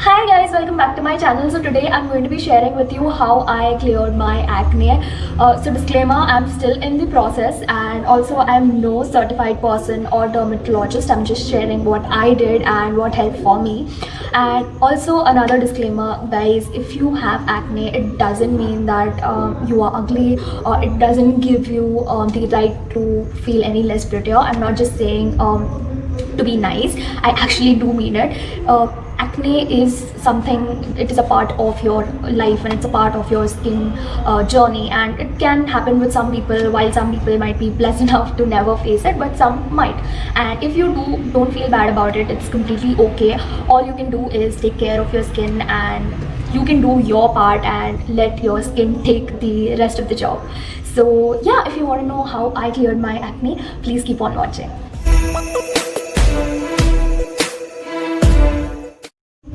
Hi guys, welcome back to my channel. So today I'm going to be sharing with you how I cleared my acne. So disclaimer, I'm still in the process, and also I'm no certified person or dermatologist. I'm just sharing what I did and what helped for me. And also another disclaimer, guys, if you have acne, it doesn't mean that you are ugly, or it doesn't give you the right to feel any less prettier. I'm not just saying to be nice. I actually do mean it. Acne is something, it is a part of your life, and it's a part of your skin journey, and it can happen with some people, while some people might be blessed enough to never face it, but some might. And if you don't feel bad about it. It's completely okay. All you can do is take care of your skin, and you can do your part and let your skin take the rest of the job. So yeah, if you want to know how I cleared my acne, please keep on watching.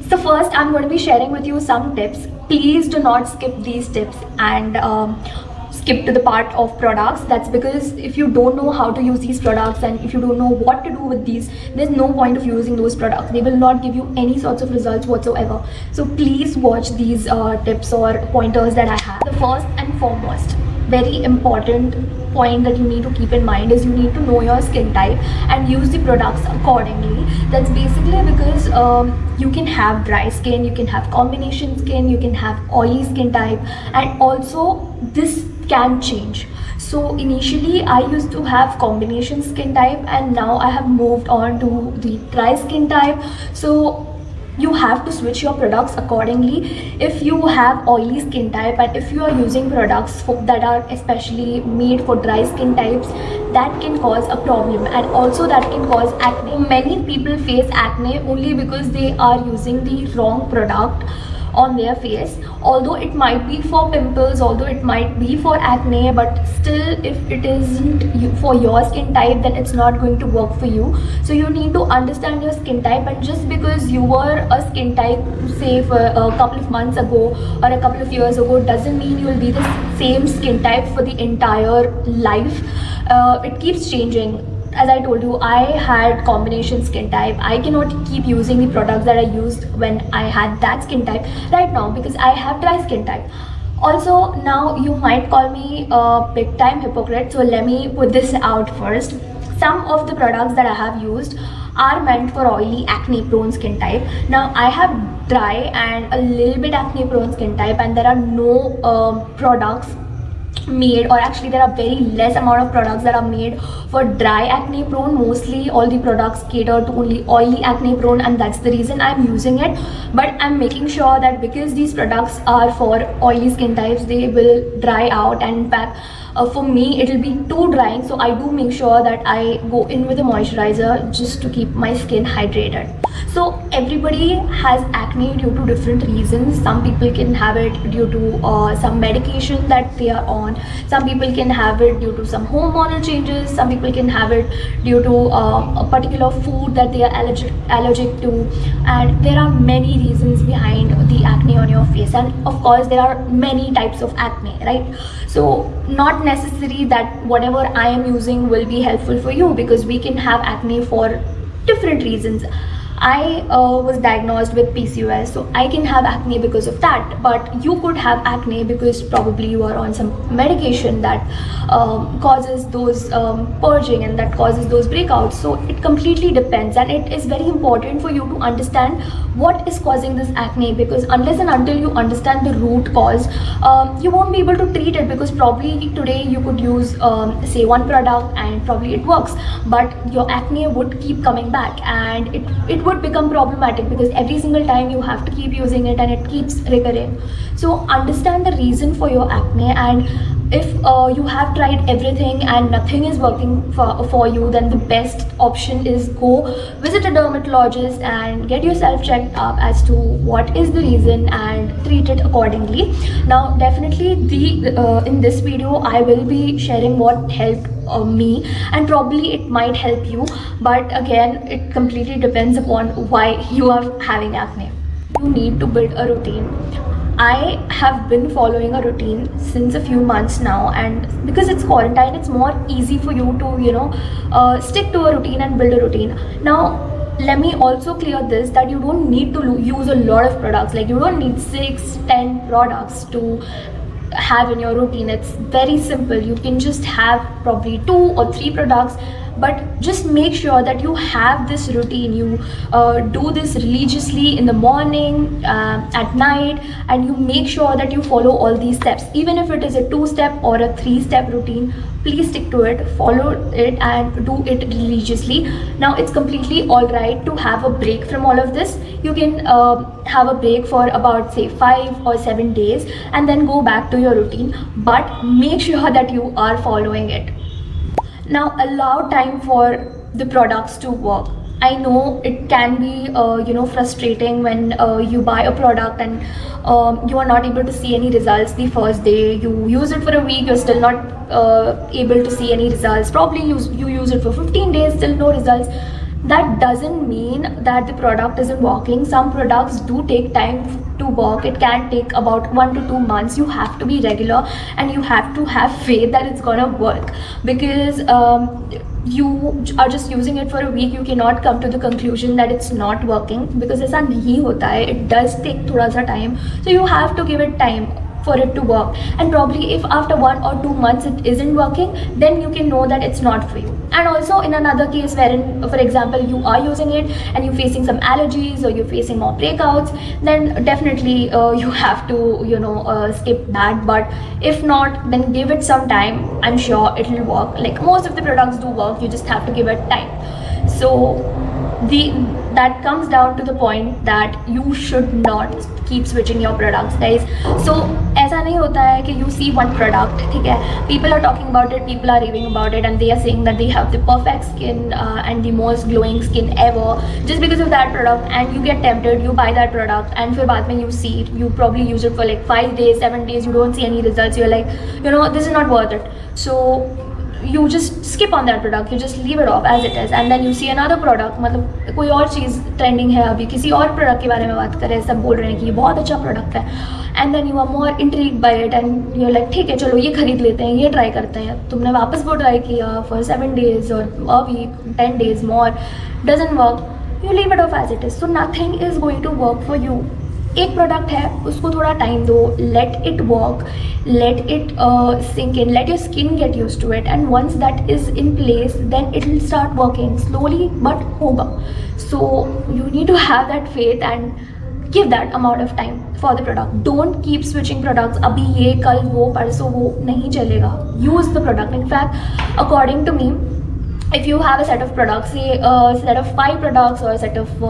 So first, I'm going to be sharing with you some tips. Please do not skip these tips and skip to the part of products. That's because if you don't know how to use these products, and if you don't know what to do with these, there's no point of using those products. They will not give you any sorts of results whatsoever. So please watch these tips or pointers that I have. The first and foremost, very important point that you need to keep in mind is you need to know your skin type and use the products accordingly. That's basically because you can have dry skin, you can have combination skin, you can have oily skin type, and also this can change. So initially I used to have combination skin type, and now I have moved on to the dry skin type. So you have to switch your products accordingly. If you have oily skin type, and if you are using products that are especially made for dry skin types, that can cause a problem, and also that can cause acne. Many people face acne only because they are using the wrong product on their face. Although it might be for pimples, although it might be for acne, but still if it isn't for your skin type, then it's not going to work for you. So you need to understand your skin type, and just because you were a skin type, say for a couple of months ago or a couple of years ago, doesn't mean you will be the same skin type for the entire life. It keeps changing. As I told you, I had combination skin type. I cannot keep using the products that I used when I had that skin type right now, because I have dry skin type. Also, now you might call me a big time hypocrite, so let me put this out first. Some of the products that I have used are meant for oily, acne prone skin type. Now I have dry and a little bit acne prone skin type, and there are no products made, or actually there are very less amount of products that are made for dry acne prone. Mostly all the products cater to only oily acne prone, and that's the reason I'm using it. But I'm making sure that because these products are for oily skin types, they will dry out, and in fact for me it will be too drying. So I do make sure that I go in with a moisturizer just to keep my skin hydrated. So everybody has acne due to different reasons. Some people can have it due to some medication that they are on. Some people can have it due to some hormonal changes. Some people can have it due to a particular food that they are allergic to. And there are many reasons behind the acne on your face. And of course there are many types of acne, right? So not necessary that whatever I am using will be helpful for you, because we can have acne for different reasons. I was diagnosed with PCOS, so I can have acne because of that. But you could have acne because probably you are on some medication that causes those purging, and that causes those breakouts. So it completely depends, and it is very important for you to understand what is causing this acne, because unless and until you understand the root cause, you won't be able to treat it. Because probably today you could use say one product and probably it works, but your acne would keep coming back, and it would become problematic, because every single time you have to keep using it and it keeps recurring. So understand the reason for your acne, and if you have tried everything and nothing is working for you, then the best option is go visit a dermatologist and get yourself checked up as to what is the reason and treat it accordingly. Now definitely in this video I will be sharing what helped me, and probably it might help you, but again it completely depends upon why you are having acne. You need to build a routine. I have been following a routine since a few months now, and because it's quarantine, it's more easy for you to stick to a routine and build a routine. Now let me also clear this, that you don't need to use a lot of products. Like you don't need 6-10 products to have in your routine. It's very simple. You can just have probably 2 or 3 products, but just make sure that you have this routine. You do this religiously in the morning, at night, and you make sure that you follow all these steps. Even if it is a 2-step or a 3-step routine, please stick to it, follow it, and do it religiously. Now it's completely all right to have a break from all of this. You can have a break for about say 5 or 7 days and then go back to your routine, but make sure that you are following it. Now allow time for the products to work. I know it can be frustrating when you buy a product and you are not able to see any results the first day. You use it for a week, you're still not able to see any results. Probably you use it for 15 days, still no results. That doesn't mean that the product isn't working. Some products do take time to work. It can take about 1 to 2 months. You have to be regular and you have to have faith that it's gonna work, because you are just using it for a week. You cannot come to the conclusion that it's not working, because ऐसा नहीं होता है. It does take थोड़ा सा time, so you have to give it time for it to work. And probably if after 1 or 2 months it isn't working, then you can know that it's not for you. And also in another case wherein, for example, you are using it and you're facing some allergies or you're facing more breakouts, then definitely you have to skip that. But if not, then give it some time. I'm sure it will work. Like most of the products do work, you just have to give it time. So that comes down to the point that you should not keep switching your products, guys. So ऐसा नहीं होता है कि you see one product, ठीक है, people are talking about it, people are raving about it, and they are saying that they have the perfect skin and the most glowing skin ever just because of that product, and you get tempted, you buy that product, and फिर बाद में you see it, you probably use it for like 5 days, 7 days, you don't see any results, you're like, this is not worth it. So you just skip on that product, you just leave it off as it is, and then you see another product. मतलब कोई और चीज़ trending है, अभी किसी और product के बारे में बात करें, सब बोल रहे हैं कि ये बहुत अच्छा प्रोडक्ट है, and then you are more intrigued by it and you like ठीक है चलो ये खरीद लेते हैं, ये ट्राई करते हैं. तुमने वापस वो ट्राई किया फॉर 7 days और a week, 10 days more, doesn't work, you leave it off as it is. So nothing is going to work for you. एक प्रोडक्ट है, उसको थोड़ा टाइम दो, let it work, let it sink in, let your skin get used to it, and once that is in place then it will start working slowly, but होगा. So you need to have that faith and give that amount of time for the product. Don't keep switching products. अभी ये, कल वो, परसों वो, नहीं चलेगा. Use the product. In fact, according to me, if you have a set of products, say a set of 5 products or a set of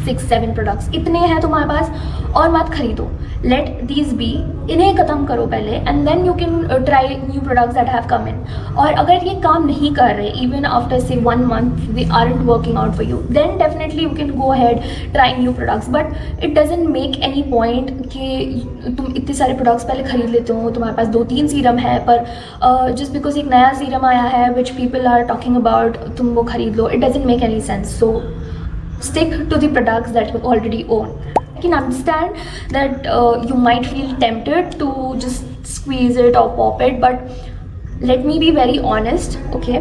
6-7 products, इतने हैं तुम्हारे पास और मत खरीदो. Let these be, इन्हें ख़त्म करो पहले, and then you can try new products that have come in. और अगर ये काम नहीं कर रहे, even after say 1 month they aren't working out for you, then definitely you can go ahead, try new products. But it doesn't make any point कि तुम इतने सारे products पहले खरीद लेते हो, तुम्हारे पास 2-3 सीरम है, पर just because एक नया सीरम आया है which people are talking about, तुम वो खरीद लो. It doesn't make any sense. So stick to the products that you already own. I can understand that you might feel tempted to just squeeze it or pop it, but let me be very honest, okay?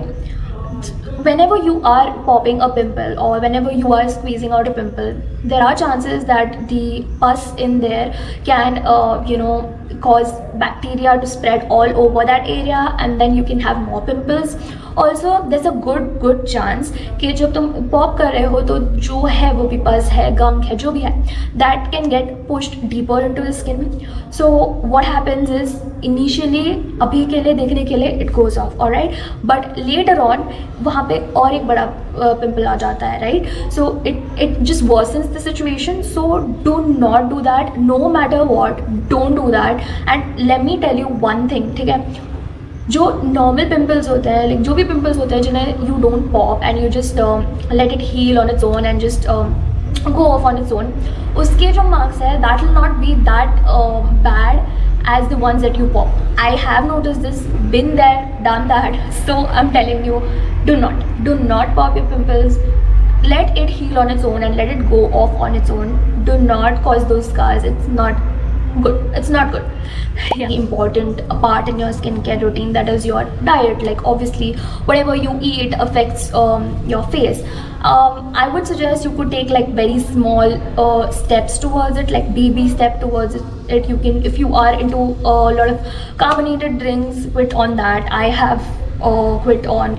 Whenever you are popping a pimple or whenever you are squeezing out a pimple, there are chances that the pus in there can cause bacteria to spread all over that area, and then you can have more pimples. Also there's a good chance कि जब तुम pop कर रहे हो तो जो है वो भी पस है, गम है, जो भी है, that can get pushed deeper into the skin. So what happens is initially, अभी के लिए देखने के लिए it goes off, alright, but later on वहाँ पे और एक बड़ा पिंपल आ जाता है, right? So it just worsens the situation. So do not do that, no matter what. Don't do that. And let me tell you one thing, ठीक है, जो नॉर्मल पिम्पल्स होते हैं, लाइक जो भी पिम्पल्स होते हैं जिन्हें you don't pop and you just let it heal on its own and just go off on its own, उसके जो मार्क्स है that will not be that bad as the ones that you pop. I have noticed this, been there, done that. So I'm telling you, do not pop your pimples. Let it heal on its own and let it go off on its own. Do not cause those scars. It's not good, it's not good. Yeah. Important part in your skincare routine, that is your diet. Like obviously whatever you eat affects your face. I would suggest you could take like very small steps towards it, like baby step towards it. You can, if you are into a lot of carbonated drinks, quit on that. I have quit on.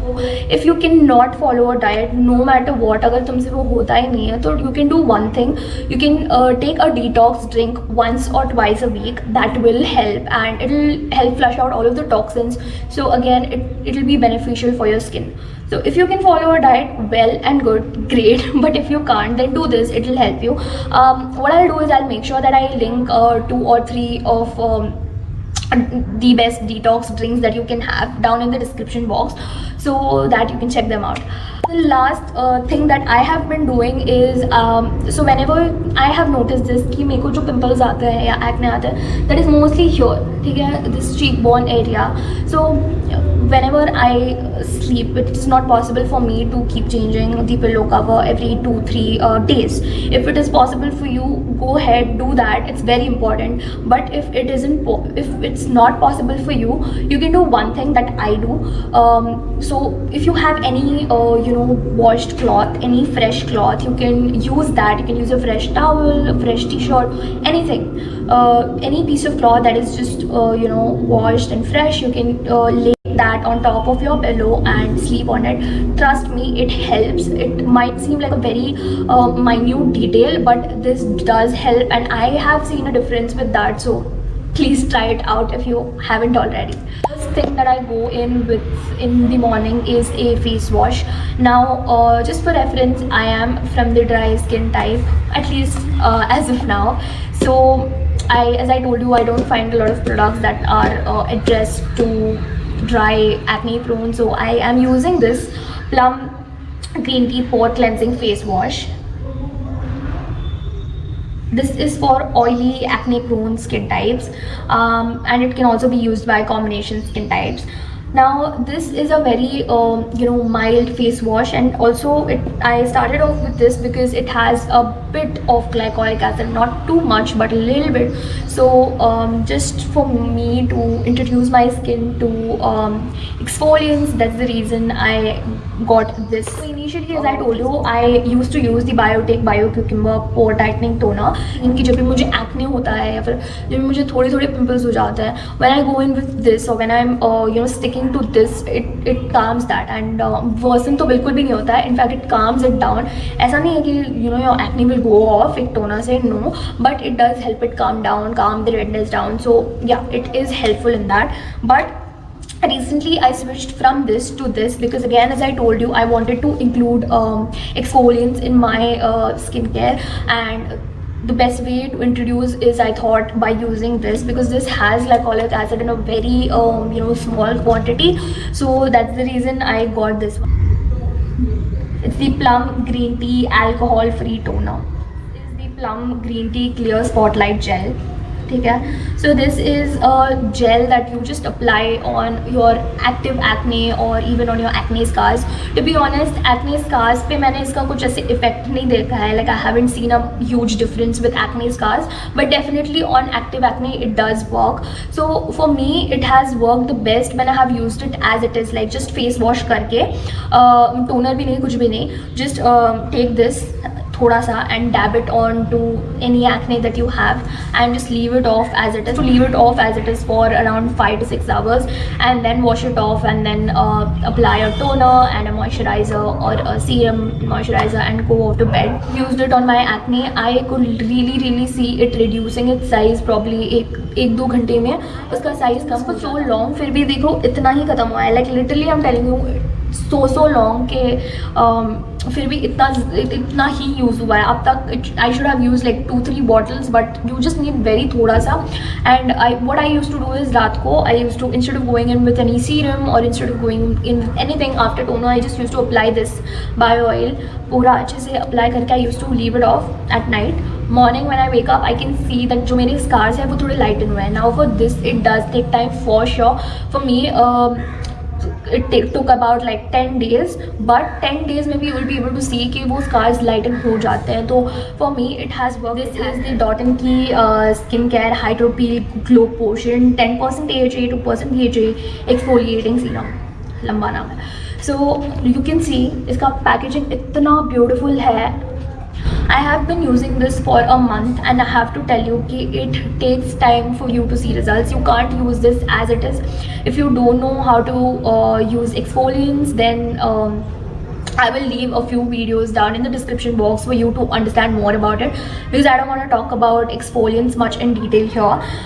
If you cannot follow a diet no matter what, अगर तुमसे वो होता ही नहीं है, तो you can do one thing. You can take a detox drink once or twice a week. That will help, and it will help flush out all of the toxins. So again, it will be beneficial for your skin. So if you can follow a diet, well and good, great. But if you can't, then do this, it will help you. What I'll do is I'll make sure that I link 2 or 3 of the best detox drinks that you can have down in the description box, so that you can check them out. The last thing that I have been doing is so whenever I have noticed this कि मेरे को जो pimples आते हैं या acne आते हैं, that is mostly here, ठीक है, this cheekbone area. So whenever I sleep, it's not possible for me to keep changing the pillow cover every 2-3 days. If it is possible for you, go ahead, do that, it's very important. But if it isn't, if it's not possible for you, you can do one thing that I do. So if you have any washed cloth, any fresh cloth, you can use that. You can use a fresh towel, a fresh t-shirt, anything, any piece of cloth that is just washed and fresh. You can lay that on top of your pillow and sleep on it. Trust me, it helps. It might seem like a very minute detail, but this does help, and I have seen a difference with that. So please try it out if you haven't already. First thing that I go in with in the morning is a face wash. Now just for reference, I am from the dry skin type, at least as of now. So as I told you, I don't find a lot of products that are addressed to dry acne prone. So I am using this Plum Green Tea Pore Cleansing Face Wash. This is for oily acne prone skin types, and it can also be used by combination skin types. Now this is a very mild face wash, and also I started off with this because it has a bit of glycolic acid, not too much but a little bit. So just for me to introduce my skin to exfoliants, that's the reason I got this. So initially, as I told you, I used to use the Biotech Bio Cucumber Pore Tightening Toner. इनकी जब भी मुझे acne होता है या फिर जब भी मुझे थोड़े थोड़े पिंपल्स हो जाते हैं, when I go in with this or when I'm sticking to this, it calms that, and worsen तो बिल्कुल भी नहीं होता है. In fact, it calms it down. ऐसा नहीं है कि your acne will go off एक toner से, no, but it does help it calm down, calm the redness down. So yeah, it is helpful in that. But recently I switched from this to this because, again, as I told you, I wanted to include exfoliants in my skincare, and the best way to introduce is, I thought, by using this, because this has glycolic acid in a very small quantity. So that's the reason I got this one. It's the Plum Green Tea Alcohol Free Toner. This is the Plum Green Tea Clear Spotlight Gel. So this is a gel that you just apply on your active acne or even on your acne scars. To be honest, acne scars पे मैंने इसका कुछ ऐसे effect नहीं देखा है. Like I haven't seen a huge difference with acne scars, but definitely on active acne it does work. So for me it has worked the best when I have used it as it is, like just face wash करके, toner भी नहीं, कुछ भी नहीं, just take this थोड़ा सा and dab it on to any acne that you have and just leave it off as it is. So leave it off as it is for around 5 to 6 hours and then wash it off, and then apply a toner and a moisturizer or a serum moisturizer and go off to bed. Used it on my acne. I could really see it reducing its size probably एक दो घंटे में उसका size come. for so long फिर भी देखो इतना ही खत्म हुआ है. like literally I'm telling you, so long के फिर भी इतना ही यूज़ हुआ है अब तक. I should have used like 2-3 bottles, but you just need very थोड़ा सा. And what I used to do is रात को I used to, instead of going in with any serum or instead of going in with anything after toner, I just used to apply this bio oil पूरा अच्छे से apply करके. I used to leave it off at night. Morning when I wake up, I can see that जो मेरे scars है वो थोड़े lighten हुए हैं. Now for this, it does take time for sure. For me, took about like 10 days, but 10 days में भी you will be able to see कि वो scars lighten हो जाते हैं. तो for me it has worked. This is the Dot & Key skin care hydro peel glow potion 10% AHA 2% BHA exfoliating serum, लंबा नाम है. So you can see इसका packaging इतना beautiful है. I have been using this for a month and I have to tell you कि it takes time for you to see results. You can't use this as it is. If you don't know how to use exfoliants, then I will leave a few videos down in the description box for you to understand more about it, because I don't want to talk about exfoliants much in detail here.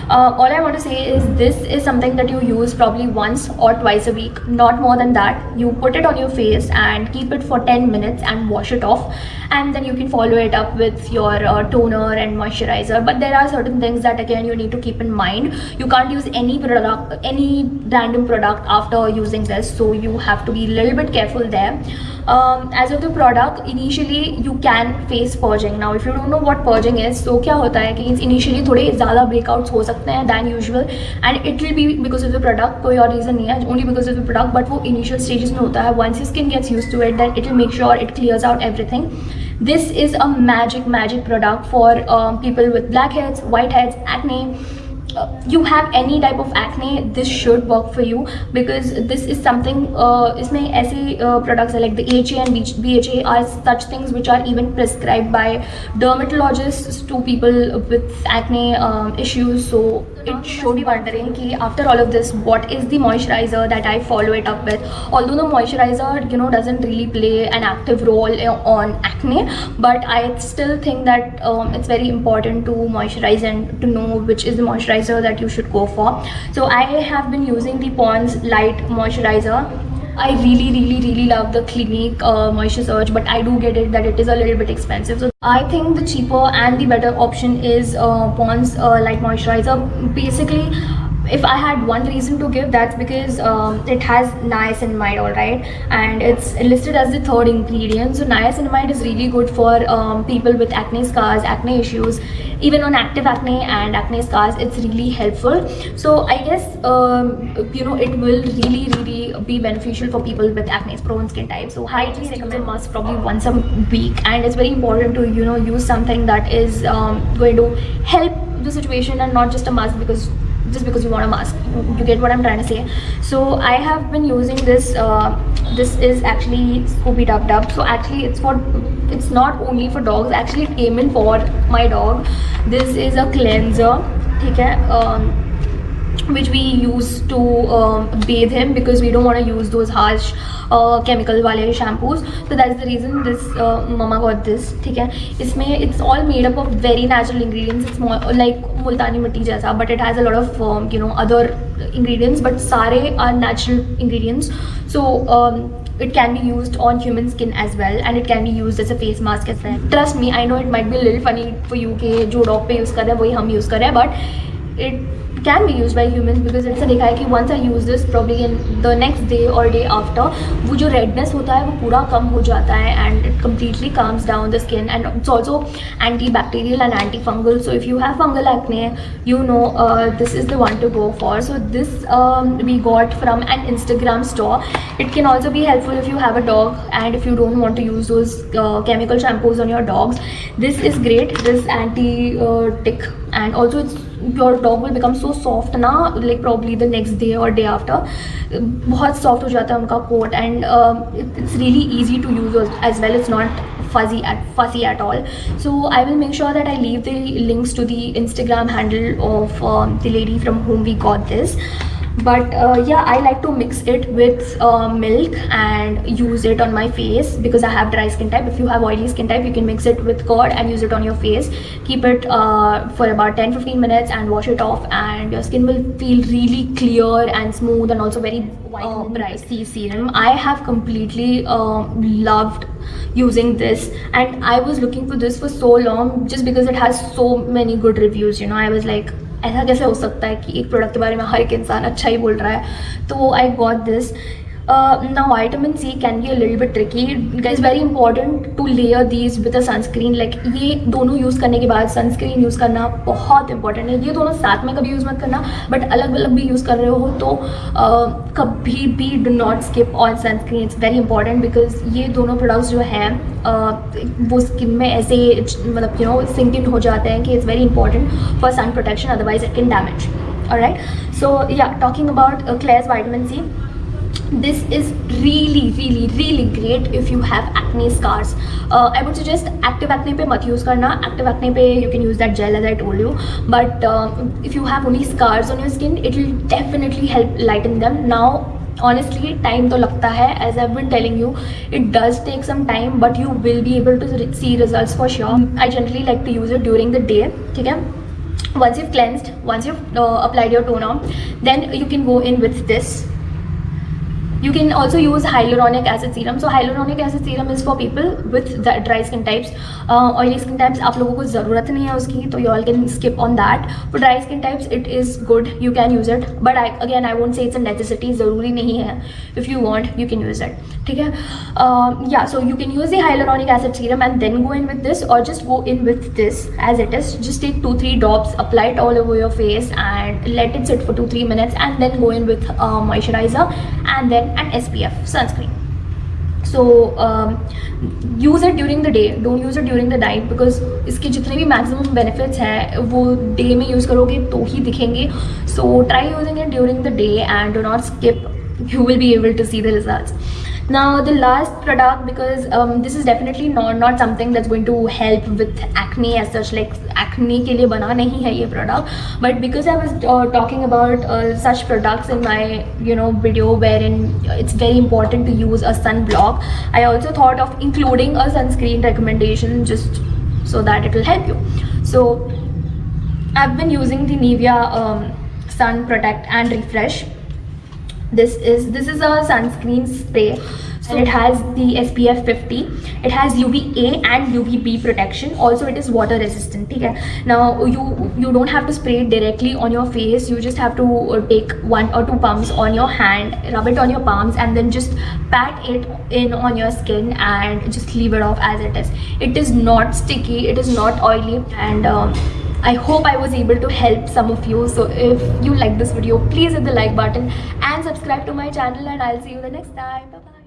All I want to say is this is something that you use probably once or twice a week, not more than that. You put it on your face and keep it for 10 minutes and wash it off, and then you can follow it up with your toner and moisturizer. But there are certain things that again you need to keep in mind. You can't use any product, any random product after using this, so you have to be a little bit careful there. As of the product, initially you can face purging. Now if you don't know what purging is, so क्या होता है कि initially थोड़े ज़्यादा breakouts हो सकते हैं than usual, and it will be because of the product. कोई और reason नहीं है, only because of the product. But वो initial stages में होता है. Once your skin gets used to it, then it will make sure it clears out everything. This is a magic product for people with blackheads, whiteheads, acne. You have any type of acne, this should work for you, because this is something इसमें ऐसे products like the AHA and BHA are such things which are even prescribed by dermatologists to people with acne issues. So it should be wondering कि after all of this, what is the moisturizer that I follow it up with. Although the moisturizer doesn't really play an active role on acne, but I still think that it's very important to moisturize and to know which is the moisturizer that you should go for. So I have been using the Pond's Light Moisturizer. I really love the Clinique Moisture Surge, but I do get it that it is a little bit expensive. So I think the cheaper and the better option is Pond's Light Moisturizer. Basically, if I had one reason to give, that's because it has niacinamide, alright, and it's listed as the third ingredient. So niacinamide is really good for people with acne scars, acne issues, even on active acne and acne scars. It's really helpful. So I guess it will really be beneficial for people with acne prone skin type. So highly recommend must probably once a week, and it's very important to use something that is going to help the situation and not just a must just because you want a mask. You get what I'm trying to say. So I have been using this. This is actually Scooby Dub. So actually it's not only for dogs. Actually it came in for my dog. This is a cleanser, okay, which we use to bathe him, because we don't want to use those harsh chemical wale shampoos. So that's the reason this mama got this, okay. It's all made up of very natural ingredients. It's more like multani mitti jaisa, but it has a lot of other ingredients, but sare are natural ingredients. So it can be used on human skin as well, and it can be used as a face mask as well. Trust me, I know it might be a little funny for you कि जो dog पे use कर रहे हैं वही हम use कर रहे हैं, but it can be used by humans, because ऐसा देखा है कि once I use this, probably in the next day or day after, वो जो redness होता है वो पूरा कम हो जाता है, and it completely calms down the skin, and it's also antibacterial and antifungal. So if you have fungal acne, this is the one to go for. So this we got from an Instagram store. It can also be helpful if you have a dog and if you don't want to use those chemical shampoos on your dogs. This is great. This anti-tick, and also your dog will become so soft ना, like probably the next day or day after, बहुत soft हो जाता है उनका coat, and it's really easy to use as well. It's not fussy at all. So I will make sure that I leave the links to the Instagram handle of the lady from whom we got this. But yeah, I like to mix it with milk and use it on my face, because I have dry skin type. If you have oily skin type, you can mix it with curd and use it on your face. Keep it for about 10-15 minutes and wash it off, and your skin will feel really clear and smooth, and also very bright. C serum, I have completely loved using this, and I was looking for this for so long just because it has so many good reviews. I was like, ऐसा कैसे हो सकता है कि एक product के बारे में हर एक इंसान अच्छा ही बोल रहा है. तो I got this. Now vitamin C can be a little bit tricky. Guys, very important to layer these with a sunscreen. Like ये दोनों यूज़ करने के बाद sunscreen यूज़ करना बहुत important है. ये दोनों साथ में कभी यूज़ मत करना, but अलग अलग भी यूज़ कर रहे हो तो कभी भी do not skip on sunscreen. It's very important because ये दोनों products जो हैं वो स्किन में ऐसे मतलब you know sink in हो जाते हैं कि it's very important for sun protection, otherwise it can damage. Alright, so yeah, talking about Klairs vitamin C. This is really great if you have acne scars. I would suggest active acne पे मत use करना. Active acne पे you can use that gel as I told you, but if you have only scars on your skin, it will definitely help lighten them. Now honestly time तो लगता है, as I've been telling you, it does take some time, but you will be able to see results for sure. I generally like to use it during the day. ठीक है, once you've cleansed, once you've applied your toner, then you can go in with this. You can also use hyaluronic acid serum. So hyaluronic acid serum is for people with the dry skin types. Oily skin types आप लोगों को ज़रूरत नहीं है उसकी, तो you all can skip on that. For dry skin types it is good, you can use it, but I won't say it's a necessity. ज़रूरी नहीं है. If you want you can use it. ठीक है? Yeah, so you can use the hyaluronic acid serum and then go in with this, or just go in with this as it is. Just take 2-3 drops, apply it all over your face and let it sit for 2-3 minutes, and then go in with moisturizer and then an SPF sunscreen. So use it during the day, don't use it during the night, because इसके जितने भी maximum benefits हैं वो day में use करोगे तो ही दिखेंगे. So try using it during the day and do not skip. You will be able to see the results. Now the last product, because this is definitely not something that's going to help with acne as such, like acne के लिए बना नहीं है ये product, but because I was talking about such products in my video wherein it's very important to use a sunblock, I also thought of including a sunscreen recommendation just so that it will help you. So I've been using the Nivea Sun Protect and Refresh. This is a sunscreen spray. So it has the SPF 50. It has UVA and UVB protection. Also it is water resistant. Okay? Now you don't have to spray it directly on your face. You just have to take 1 or 2 pumps on your hand, rub it on your palms, and then just pat it in on your skin and just leave it off as it is. It is not sticky. It is not oily, and I hope I was able to help some of you. So if you like this video, please hit the like button and subscribe to my channel, and I'll see you the next time. Bye bye.